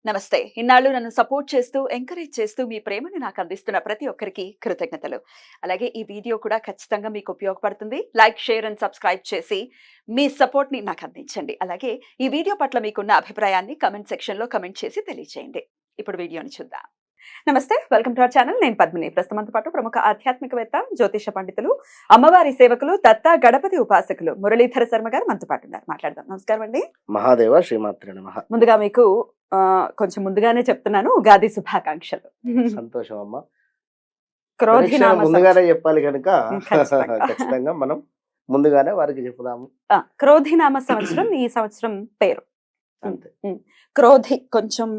నమస్తే. ఇన్నాళ్ళు నన్ను సపోర్ట్ చేస్తూ, ఎంకరేజ్ చేస్తూ మీ ప్రేమను నాకు అందిస్తున్న ప్రతి ఒక్కరికి కృతజ్ఞతలు. అలాగే ఈ వీడియో కూడా ఖచ్చితంగా మీకు ఉపయోగపడుతుంది. లైక్, షేర్ అండ్ సబ్స్క్రైబ్ చేసి మీ సపోర్ట్‌ని నాకు అందించండి. అలాగే ఈ వీడియో పట్ల మీకున్న అభిప్రాయాన్ని కామెంట్ సెక్షన్‌లో కామెంట్ చేసి తెలియజేయండి. ఇప్పుడు వీడియోని చూద్దాం. నమస్తే. Welcome to our channel. నేను పద్మిని. ప్రస్తుతం మనతో పాటు ప్రముఖ ఆధ్యాత్మికవేత్త, జ్యోతిష పండితులు, అమ్మవారి సేవకులు, దత్త గణపతి ఉపాసకులు మురళీధర శర్మ గారు మనతో పాటు ఉన్నారు. మాట్లాడదాం. నమస్కారం అండి. మహాదేవ శ్రీమాత్రే నమః. ముందుగా మీకు కొంచెం ముందుగానే చెప్తున్నాను, ఉగాది శుభాకాంక్షలు. సంతోషం అమ్మ. క్రోధినామ ముందుగానే చెప్పాలి కనుక ఖచ్చితంగా. ఖచ్చితంగా మనం ముందుగానే వారికి చెప్పుదాము. క్రోధినామ సంవత్సరం ఈ సంవత్సరం పేరు. అంతే. క్రోధి కొంచెం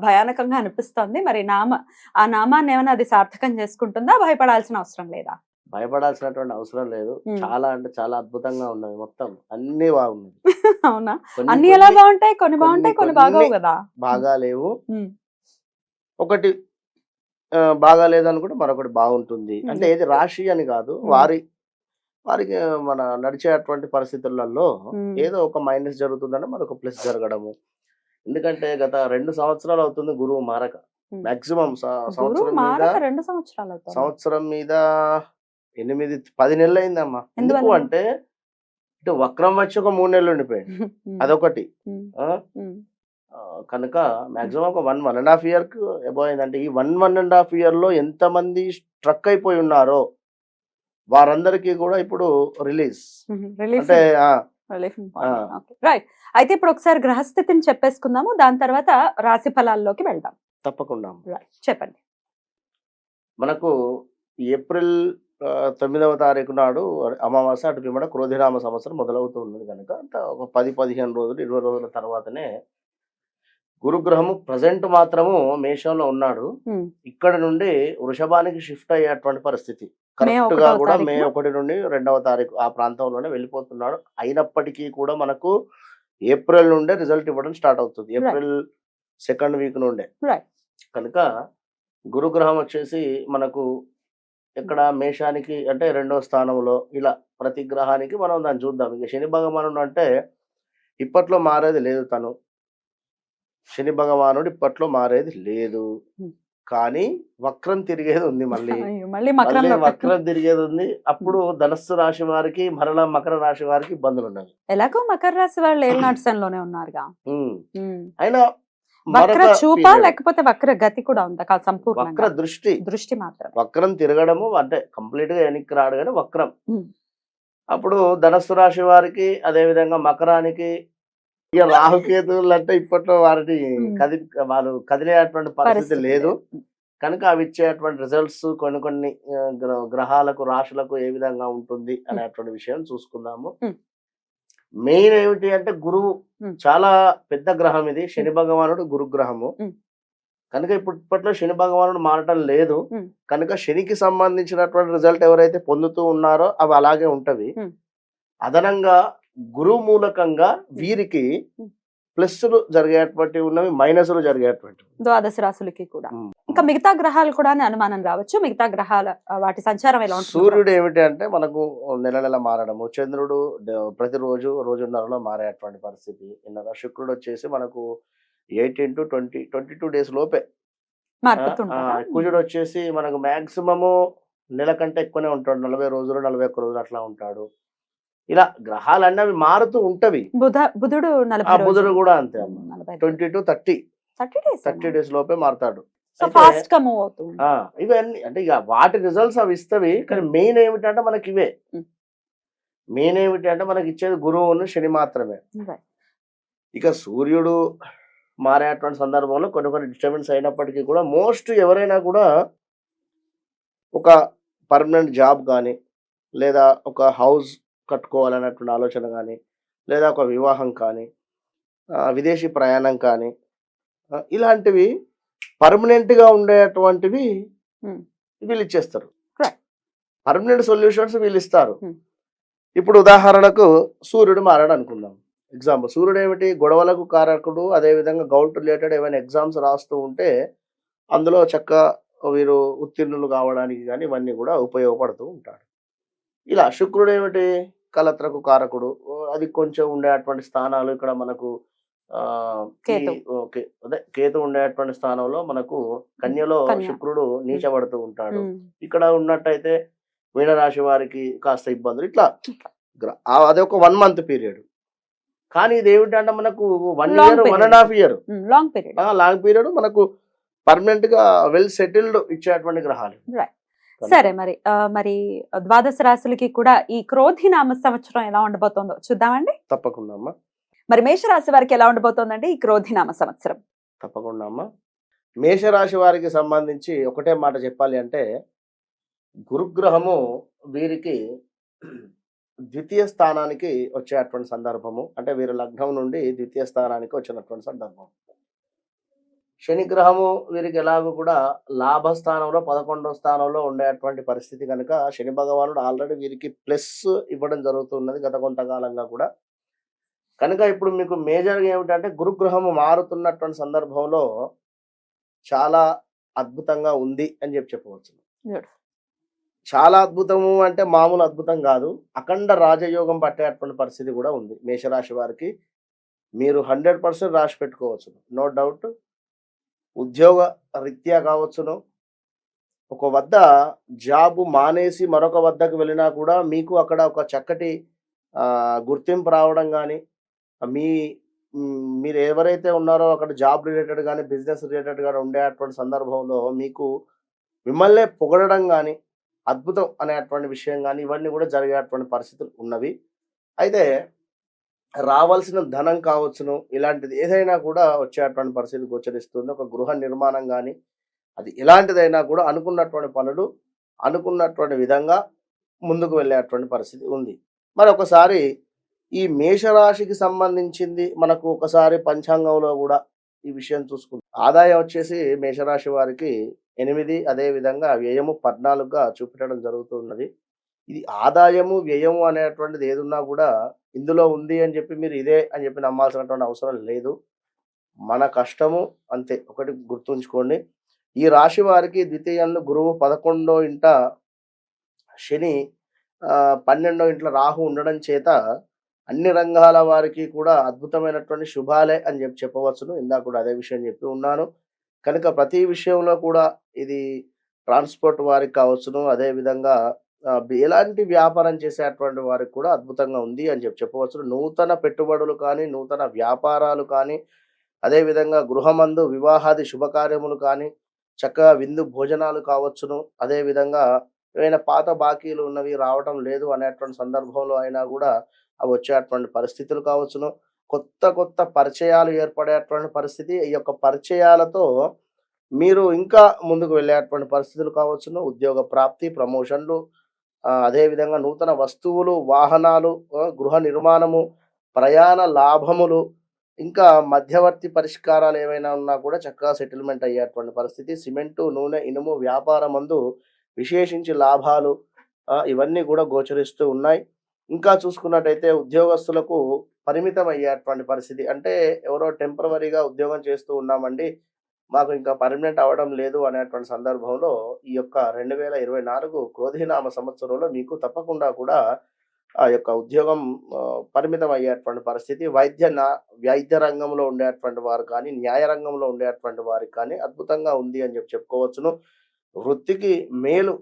భయానకంగా అనిపిస్తోంది. మరి ఆ నామాన్ని ఏమైనా అది సార్థకం చేసుకుంటుందా? భయపడాల్సిన అవసరం లేదా? భయపడాల్సినటువంటి అవసరం లేదు. చాలా అంటే చాలా అద్భుతంగా ఉన్నది. మొత్తం అన్ని బాగున్నది. అవునా? అన్ని ఎలా బాగుంటాయి? కొన్ని బాగుంటాయి, కొన్ని బాగోవు కదా. బాగా లేవు. ఒకటి బాగా లేదనుకుంటే మరొకటి బాగుంటుంది. అంటే ఏది రాశి అని కాదు, వారికి మన నడిచేటువంటి పరిస్థితులలో ఏదో ఒక మైనస్ జరుగుతుందంటే మరొక ప్లస్ జరగడము. ఎందుకంటే గత 2 సంవత్సరాలు అవుతుంది గురువు మారక. మాక్సిమం సంవత్సరం మీద 8-10 నెలలు అయిందమ్మా. ఎందుకు అంటే ఇటు వక్రం వచ్చి ఒక 3 నెలలు ఉండిపోయింది. అదొకటి. కనుక మాక్సిమం ఒక 1.5 year అబౌవ్ అయిందంటే ఈ 1.5 year లో ఎంతమంది స్ట్రక్ అయిపోయి ఉన్నారో వారందరికీ కూడా ఇప్పుడు రిలీజ్ అంటే రైట్. అయితే ఇప్పుడు ఒకసారి గ్రహస్థితిని చెప్పేసుకుందాము, దాని తర్వాత రాశి ఫలాల్లోకి వెళ్దాం. తప్పకుండా చెప్పండి. మనకు ఏప్రిల్ 9వ తారీఖు నాడు అమావాస్య, అటు పిమ్మట క్రోధినామ సంవత్సరం మొదలవుతూ ఉన్నది కనుక ఒక 10-15 రోజులు 20 రోజుల తర్వాతనే గురుగ్రహము ప్రజెంట్ మాత్రము మేషంలో ఉన్నాడు. ఇక్కడ నుండి వృషభానికి షిఫ్ట్ అయ్యేటువంటి పరిస్థితి. కరెక్ట్ గా కూడా మే 1 నుండి 2వ తారీఖు ఆ ప్రాంతంలోనే వెళ్ళిపోతున్నాడు. అయినప్పటికీ కూడా మనకు ఏప్రిల్ నుండే రిజల్ట్ ఇవ్వడం స్టార్ట్ అవుతుంది. ఏప్రిల్ 2nd వీక్ నుండే. కనుక గురుగ్రహం వచ్చేసి మనకు ఇక్కడ మేషానికి అంటే 2వ స్థానంలో, ఇలా ప్రతి గ్రహానికి మనం దాన్ని చూద్దాం. ఇక శని భగవానుడు అంటే ఇప్పట్లో మారేది లేదు. శని భగవానుడు ఇప్పట్లో మారేది లేదు, కానీ వక్రం తిరిగేది ఉంది. మళ్ళీ వక్రం తిరిగేది ఉంది. అప్పుడు ధనస్సు రాశి వారికి మరలా మకర రాశి వారికి ఇబ్బందులు ఉన్నాయి. ఎలాగో మకర రాశి వాళ్ళు ఏళ్ళనాటిసంలోనే ఉన్నారుగా. అయినా వక్ర చూప లేకపోతే వక్ర గతి కూడా ఉందా? సంపూర్ణ వక్ర దృష్టి మాత్రం. వక్రం తిరగడము అంటే కంప్లీట్ గా వెనక్కి రాడు కానీ వక్రం. అప్పుడు ధనస్సు రాశి వారికి, అదే విధంగా మకరానికి, ఇక రాహుకేతువులు అంటే ఇప్పట్లో వారిని వారు కదిలేటువంటి పరిస్థితి లేదు కనుక అవి ఇచ్చేటువంటి రిజల్ట్స్ కొన్ని గ్రహాలకు, రాశులకు ఏ విధంగా ఉంటుంది అనేటువంటి విషయం చూసుకుందాము. మెయిన్ ఏమిటి అంటే గురువు చాలా పెద్ద గ్రహం ఇది. శని భగవానుడు గురుగ్రహము కనుక ఇప్పట్లో శని భగవానుడు మారటం లేదు కనుక శనికి సంబంధించినటువంటి రిజల్ట్ ఎవరైతే పొందుతూ ఉన్నారో అవి అలాగే ఉంటవి. అదనంగా గురువు మూలకంగా వీరికి ప్లస్లు జరిగేటువంటి ఉన్నవి, మైనస్లు జరిగేటువంటి ద్వాదశ రాశులకి కూడా. ఇంకా మిగతా గ్రహాలు కూడా అనుమానం రావచ్చు. మిగతా గ్రహాల వాటి సంచారం ఎలా ఉంటుంది? సూర్యుడు ఏమిటి అంటే మనకు నెల మారడము, చంద్రుడు ప్రతిరోజు రోజున్నరలో మారేటువంటి పరిస్థితి. శుక్రుడు వచ్చేసి మనకు 18 to 22 days లోపే. కుజుడు వచ్చేసి మనకు మాక్సిమము నెల కంటే ఎక్కువనే ఉంటాడు. 40 రోజులు 41 రోజులు అట్లా ఉంటాడు. ఇలా గ్రహాలన్నీ అవి మారుతూ ఉంటవి. బుధుడు కూడా అంతే. 20 to 30 days లోపే మారుతాడు. ఇవన్నీ అంటే ఇక వాటి రిజల్ట్స్ అవి ఇస్తవి. కానీ మెయిన్ ఏమిటంటే మనకి ఇవే. మెయిన్ ఏమిటి అంటే మనకి ఇచ్చేది గురువును శని మాత్రమే. ఇక సూర్యుడు మారేటువంటి సందర్భంలో కొన్ని డిస్టర్బెన్స్ అయినప్పటికీ కూడా మోస్ట్ ఎవరైనా కూడా ఒక పర్మనెంట్ జాబ్ కానీ, లేదా ఒక హౌస్ కట్టుకోవాలన్నటువంటి ఆలోచన కానీ, లేదా ఒక వివాహం కానీ, విదేశీ ప్రయాణం కానీ, ఇలాంటివి పర్మనెంట్గా ఉండేటువంటివి వీళ్ళు ఇచ్చేస్తారు. పర్మనెంట్ సొల్యూషన్స్ వీళ్ళు ఇస్తారు. ఇప్పుడు ఉదాహరణకు సూర్యుడు మారాడు అనుకుందాం. ఎగ్జాంపుల్, సూర్యుడు ఏమిటి? గొడవలకు కారకుడు. అదేవిధంగా గౌట్ రిలేటెడ్ ఏమైనా ఎగ్జామ్స్ రాస్తూ ఉంటే అందులో చక్కగా వీరు ఉత్తీర్ణులు కావడానికి కానీ ఇవన్నీ కూడా ఉపయోగపడుతూ ఉంటాడు. ఇలా శుక్రుడు ఏమిటి? కలత్రకు కారకుడు. అది కొంచెం ఉండేటువంటి స్థానాలు ఇక్కడ మనకు ఆ, ఈ కేతు. ఓకే అదే కేతు ఉండేటువంటి స్థానంలో మనకు కన్యలో కన్య. శుక్రుడు ఉమ్, నీచబడుతూ ఉంటాడు. ఉమ్. ఇక్కడ ఉన్నట్టయితే మీనరాశి వారికి కాస్త ఇబ్బందులు ఇట్లా అదొక 1 month పీరియడ్. కానీ ఇది ఏమిటంటే మనకు 1 long year, period 1.5 year long period. Long period మనకు పర్మనెంట్ గా వెల్ సెటిల్డ్ ఇచ్చేటువంటి గ్రహాలు రైట్. కనుక సరే మరి మరి ద్వాదశ రాశులకి కూడా ఈ క్రోధినామ సంవత్సరం ఎలా ఉండబోతోందో చూద్దామండి. తప్పకుండా అమ్మా, మరి మేషరాశి వారికి ఎలా ఉండబోతోందండి ఈ క్రోధినామ సంవత్సరం? తప్పకుండా అమ్మా. మేషరాశి వారికి సంబంధించి ఒకటే మాట చెప్పాలి అంటే, గురుగ్రహము వీరికి ద్వితీయ స్థానానికి వచ్చేటువంటి సందర్భము, అంటే వీరి లగ్నం నుండి ద్వితీయ స్థానానికి వచ్చినటువంటి సందర్భం. శని గ్రహము వీరికి ఎలాగో కూడా లాభస్థానంలో 11వ స్థానంలో ఉండేటువంటి పరిస్థితి కనుక శని భగవానుడు ఆల్రెడీ వీరికి ప్లస్ ఇవ్వడం జరుగుతున్నది గత కొంతకాలంగా కూడా. కనుక ఇప్పుడు మీకు మేజర్గా ఏమిటంటే గురుగ్రహము మారుతున్నటువంటి సందర్భంలో చాలా అద్భుతంగా ఉంది అని చెప్పవచ్చు. చాలా అద్భుతము అంటే మామూలు అద్భుతం కాదు, అఖండ రాజయోగం పట్టేటువంటి పరిస్థితి కూడా ఉంది మేషరాశి వారికి. మీరు 100% రాసి పెట్టుకోవచ్చు, నో డౌట్. ఉద్యోగ రీత్యా కావచ్చును, ఒక వద్ద జాబు మానేసి మరొక వద్దకు వెళ్ళినా కూడా మీకు అక్కడ ఒక చక్కటి గుర్తింపు రావడం కానీ, మీ మీరు ఎవరైతే ఉన్నారో అక్కడ జాబ్ రిలేటెడ్ కానీ బిజినెస్ రిలేటెడ్ కానీ ఉండేటువంటి సందర్భంలో మీకు మిమ్మల్ని పొగడడం కానీ అద్భుతం అనేటువంటి విషయం కానీ ఇవన్నీ కూడా జరిగేటువంటి పరిస్థితులు ఉన్నవి. అయితే రావాల్సిన ధనం కావచ్చును, ఇలాంటిది ఏదైనా కూడా వచ్చేటువంటి పరిస్థితి గోచరిస్తుంది. ఒక గృహ నిర్మాణం కానీ అది ఎలాంటిదైనా కూడా అనుకున్నటువంటి పనులు అనుకున్నటువంటి విధంగా ముందుకు వెళ్ళేటువంటి పరిస్థితి ఉంది. మరి ఒకసారి ఈ మేషరాశికి సంబంధించింది మనకు ఒకసారి పంచాంగంలో కూడా ఈ విషయం చూసుకుంటాం. ఆదాయం వచ్చేసి మేషరాశి వారికి 8, అదే విధంగా వ్యయము 14గా చూపెట్టడం జరుగుతున్నది. ఇది ఆదాయము వ్యయము అనేటువంటిది ఏదున్నా కూడా ఇందులో ఉంది అని చెప్పి మీరు ఇదే అని చెప్పి నమ్మాల్సినటువంటి అవసరం లేదు. మన కష్టము అంతే, ఒకటి గుర్తుంచుకోండి. ఈ రాశి వారికి ద్వితీయంలో గురువు 11వ ఇంట శని 12వ ఇంట్లో రాహు ఉండడం చేత అన్ని రంగాల వారికి కూడా అద్భుతమైనటువంటి శుభాలే అని చెప్పవచ్చును. ఇందాక కూడా అదే విషయం చెప్పి ఉన్నాను. కనుక ప్రతి విషయంలో కూడా ఇది ట్రాన్స్పోర్ట్ వారికి కావచ్చును, అదేవిధంగా ఎలాంటి వ్యాపారం చేసేటువంటి వారికి కూడా అద్భుతంగా ఉంది అని చెప్పవచ్చు. నూతన పెట్టుబడులు కానీ, నూతన వ్యాపారాలు కానీ, అదేవిధంగా గృహమందు వివాహాది శుభకార్యములు కానీ, చక్కగా విందు భోజనాలు కావచ్చును, అదేవిధంగా ఏవైనా పాత బాకీలు ఉన్నవి రావటం లేదు అనేటువంటి సందర్భంలో అయినా కూడా అవి వచ్చేటువంటి పరిస్థితులు కావచ్చును. కొత్త కొత్త పరిచయాలు ఏర్పడేటువంటి పరిస్థితి, ఈ యొక్క పరిచయాలతో మీరు ఇంకా ముందుకు వెళ్ళేటువంటి పరిస్థితులు కావచ్చును. ఉద్యోగ ప్రాప్తి, ప్రమోషన్లు, అదేవిధంగా నూతన వస్తువులు, వాహనాలు, గృహ నిర్మాణము, ప్రయాణ లాభములు, ఇంకా మధ్యవర్తి పరిష్కారాలు ఏవైనా ఉన్నా కూడా చక్కగా సెటిల్మెంట్ అయ్యేటువంటి పరిస్థితి. సిమెంటు, నూనె, ఇనుము వ్యాపారమందు విశేషించి లాభాలు ఇవన్నీ కూడా గోచరిస్తూ ఉన్నాయి. ఇంకా చూసుకున్నట్టయితే ఉద్యోగస్తులకు పరిమితం అయ్యేటువంటి పరిస్థితి, అంటే ఎవరో టెంపరవరీగా ఉద్యోగం చేస్తూ ఉన్నామండి, మాకు ఇంకా పర్మనెంట్ అవ్వడం లేదు అనేటువంటి సందర్భంలో ఈ యొక్క 2024 క్రోధినామ సంవత్సరంలో మీకు తప్పకుండా కూడా ఆ యొక్క ఉద్యోగం పరిమితం అయ్యేటువంటి పరిస్థితి. వైద్య రంగంలో ఉండేటువంటి వారు కానీ, న్యాయ రంగంలో ఉండేటువంటి వారికి కానీ అద్భుతంగా ఉంది అని చెప్పుకోవచ్చును. వృత్తికి మేలు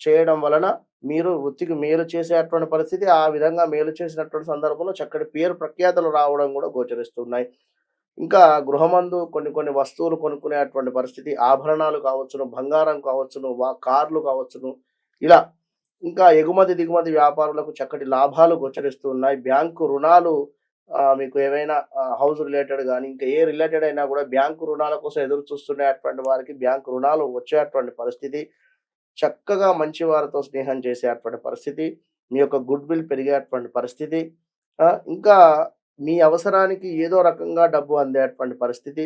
చేయడం వలన మీరు వృత్తికి మేలు చేసేటువంటి పరిస్థితి, ఆ విధంగా మేలు చేసినటువంటి సందర్భంలో చక్కటి పేరు ప్రఖ్యాతలు రావడం కూడా గోచరిస్తున్నాయి. ఇంకా గృహమందు కొన్ని వస్తువులు కొనుక్కునేటువంటి పరిస్థితి, ఆభరణాలు కావచ్చును, బంగారం కావచ్చును, కార్లు కావచ్చును, ఇలా ఇంకా ఎగుమతి దిగుమతి వ్యాపారులకు చక్కటి లాభాలు గోచరిస్తూ ఉన్నాయి. బ్యాంకు రుణాలు మీకు ఏవైనా హౌస్ రిలేటెడ్ కానీ ఇంకా ఏ రిలేటెడ్ అయినా కూడా బ్యాంకు రుణాల కోసం ఎదురు చూస్తున్నటువంటి వారికి బ్యాంకు రుణాలు వచ్చేటువంటి పరిస్థితి, చక్కగా మంచి వారితో స్నేహం చేసేటువంటి పరిస్థితి, మీ యొక్క గుడ్ విల్ పెరిగేటువంటి పరిస్థితి, ఇంకా మీ అవసరానికి ఏదో రకంగా డబ్బు అందేటువంటి పరిస్థితి,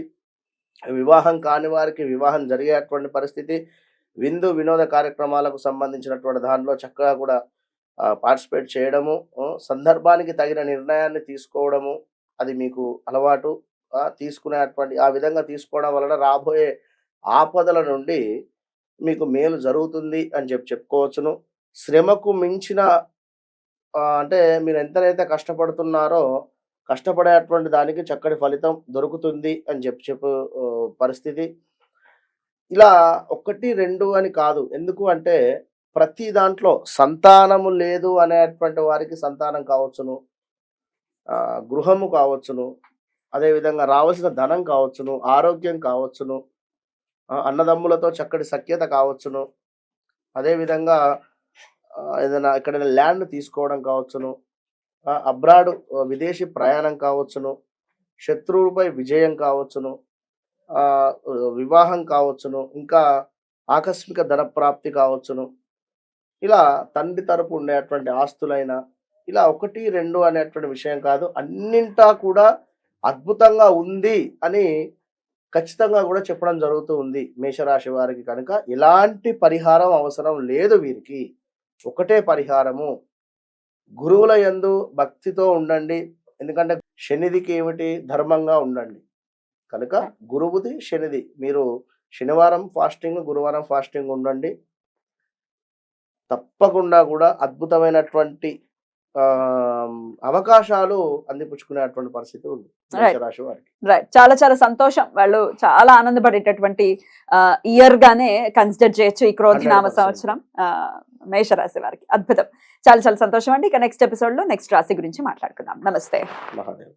వివాహం కాని వారికి వివాహం జరిగేటువంటి పరిస్థితి, విందు వినోద కార్యక్రమాలకు సంబంధించినటువంటి దానిలో చక్కగా కూడా పార్టిసిపేట్ చేయడము, సందర్భానికి తగిన నిర్ణయాన్ని తీసుకోవడము, అది మీకు అలవాటు. తీసుకునేటువంటి ఆ విధంగా తీసుకోవడం వలన రాబోయే ఆపదల నుండి మీకు మేలు జరుగుతుంది అని చెప్పుకోవచ్చును. శ్రమకు మించిన అంటే మీరు ఎంతనైతే కష్టపడుతున్నారో కష్టపడేటువంటి దానికి చక్కటి ఫలితం దొరుకుతుంది అని చెప్పు పరిస్థితి. ఇలా 1, 2 అని కాదు. ఎందుకు అంటే ప్రతి దాంట్లో సంతానము లేదు అనేటువంటి వారికి సంతానం కావచ్చును. గృహము కావచ్చును. అదేవిధంగా రావాల్సిన ధనం కావచ్చును. ఆరోగ్యం కావచ్చును. అన్నదమ్ములతో చక్కటి సఖ్యత కావచ్చును. అదేవిధంగా ఏదైనా ఎక్కడైనా ల్యాండ్ తీసుకోవడం కావచ్చును. అబ్రాడ్ విదేశీ ప్రయాణం కావచ్చును. శత్రువులపై విజయం కావచ్చును. వివాహం కావచ్చును. ఇంకా ఆకస్మిక ధనప్రాప్తి కావచ్చును. ఇలా తండ్రి తరపు ఉండేటువంటి ఆస్తులైన ఇలా 1, 2 అనేటువంటి విషయం కాదు. అన్నింటా కూడా అద్భుతంగా ఉంది అని ఖచ్చితంగా కూడా చెప్పడం జరుగుతూ ఉంది మేషరాశి వారికి. కనుక ఎలాంటి పరిహారం అవసరం లేదు వీరికి. ఒకటే పరిహారము, గురువుల యందు భక్తితో ఉండండి. ఎందుకంటే శనిదికి ఏమిటి, ధర్మంగా ఉండండి. కనుక గురువుది శనిది. మీరు శనివారం ఫాస్టింగ్, గురువారం ఫాస్టింగ్ ఉండండి. తప్పకుండా కూడా అద్భుతమైనటువంటి అవకాశాలు అందిపుచ్చుకునేటువంటి పరిస్థితి ఉంది మేషరాశి వారికి. రైట్, చాలా చాలా సంతోషం. వాళ్ళు చాలా ఆనందపడేటటువంటి ఇయర్ గానే కన్సిడర్ చేయొచ్చు ఈ క్రోధినామ 100%. సంవత్సరం మేషరాశి వారికి. అద్భుతం, చాలా చాలా సంతోషం అండి. ఇక నెక్స్ట్ ఎపిసోడ్ లో నెక్స్ట్ రాశి గురించి మాట్లాడుకుందాం. నమస్తే. మహాదేవ్.